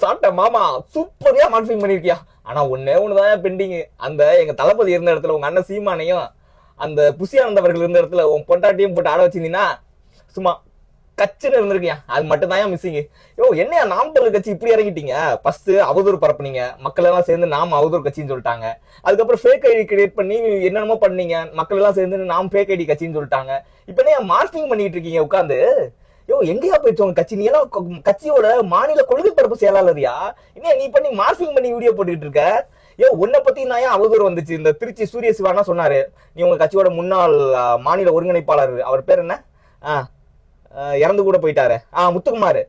சாப்பிட்ட மாமா சூப்பரியா மார்பிங் பண்ணிருக்கியா. ஆனா ஒன்னே ஒண்ணுதான் பெண்டிங். அந்த எங்க தளபதி இருந்த இடத்துல உங்க அண்ணன் சீமானையும் அந்த புசியானந்தவர்கள் இருந்த இடத்துல உன் பொண்டாட்டியும் போட்டு ஆட வச்சிருந்தீங்கன்னா சும்மா கச்சுன்னு இருந்திருக்கியா. அது மட்டும் தான் மிஸ்ஸிங். என்னையா நாம் தமிழர் கட்சி இப்படி இறங்கிட்டீங்க. ஃபர்ஸ்ட் அவதூறு பரப்புனீங்க, மக்கள் எல்லாம் சேர்ந்து நாம் அவதூறு கட்சின்னு சொல்லிட்டாங்க. அதுக்கப்புறம் ஃபேக் ஐடி கிரியேட் பண்ணி என்னென்னமோ பண்ணீங்க, மக்கள் எல்லாம் சேர்ந்து நாம் ஃபேக் ஐடி கட்சின்னு சொல்லிட்டாங்க. இப்ப என்ன மார்க்கிங் பண்ணிட்டு இருக்கீங்க உட்காந்து. எங்கேயா போயிட்டு உங்க கட்சி? நீ எல்லாம் கட்சியோட மாநில கொள்கை பரப்பு செயலாளரியா? இன்னும் நீ பண்ணி மார்க்கிங் பண்ணி வீடியோ போட்டுக்கிட்டு இருக்க. உன்னை பத்தி நான் ஏன் அவதூறு வந்துச்சு? இந்த திருச்சி சூரிய சிவானா சொன்னாரு, நீ உங்க கட்சியோட முன்னாள் மாநில ஒருங்கிணைப்பாளர், அவர் பேர் என்ன, இறந்து கூட போயிட்டாரு, முத்துக்குமார்.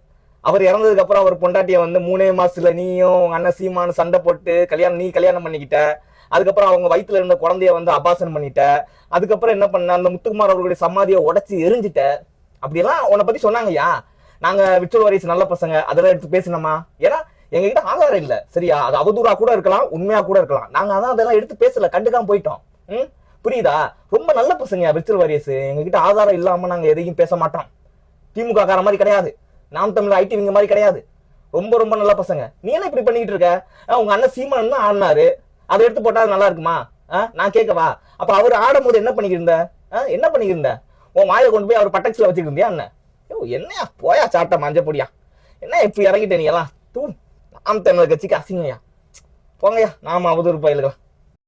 அவர் இறந்ததுக்கு அப்புறம் அவர் பொண்டாட்டிய வந்து 3 மாசத்துல நீயும் உங்க அண்ணன் சீமானு சண்டை போட்டு நீ கல்யாணம் பண்ணிக்கிட்ட. அதுக்கப்புறம் அவங்க வயிற்றுல இருந்த குழந்தைய வந்து அபாசனம் பண்ணிட்ட. அதுக்கப்புறம் என்ன பண்ண, அந்த முத்துக்குமார் அவர்களுடைய சமாதியை உடைச்சு எரிஞ்சிட்ட. அப்படியெல்லாம் உன்னை பத்தி சொன்னாங்கய்யா. நாங்க விர்ச்சுவல் வாரியர்ஸ் நல்ல பசங்க, அதெல்லாம் எடுத்து பேசணுமா? ஏன்னா எங்ககிட்ட ஆதாரம் இல்ல, சரியா? அது அவதூறா கூட இருக்கலாம், உண்மையா கூட இருக்கலாம். நாங்க அதெல்லாம் எடுத்து பேசல, கண்டுக்காம போயிட்டோம். புரியுதா? ரொம்ப நல்ல பசங்க விர்ச்சுவல் வாரியர்ஸ். எங்ககிட்ட ஆதாரம் இல்லாம நாங்க எதையும் பேச மாட்டோம். திமுக கார மாதிரி கிடையாது, நாம் தமிழ் ஐடி விங்க மாதிரி கிடையாது. ரொம்ப ரொம்ப நல்ல பசங்க. நீ என்ன இப்படி பண்ணிட்டு இருக்க? உங்க அண்ணன் சீமான் தான் ஆடினாரு, அதை எடுத்து போட்டா நல்லா இருக்குமா? நான் கேட்கவா? அப்ப அவர் ஆடும் போது என்ன பண்ணிக்கிருந்த? என்ன பண்ணிக்கிருந்த? உன் வாயில கொண்டு போய் அவர் பட்டக்ஸ்ல வச்சுட்டு இருந்தியா என்ன? என்னையா போயா சாட்ட மஞ்ச பொடியா, என்ன இப்படி இறங்கிட்ட நீ எல்லாம்? நாம் தமிழர் கட்சிக்கு அசிங்கய்யா. போங்கய்யா, நாம அவதூறு பயிலுக்கலாம்.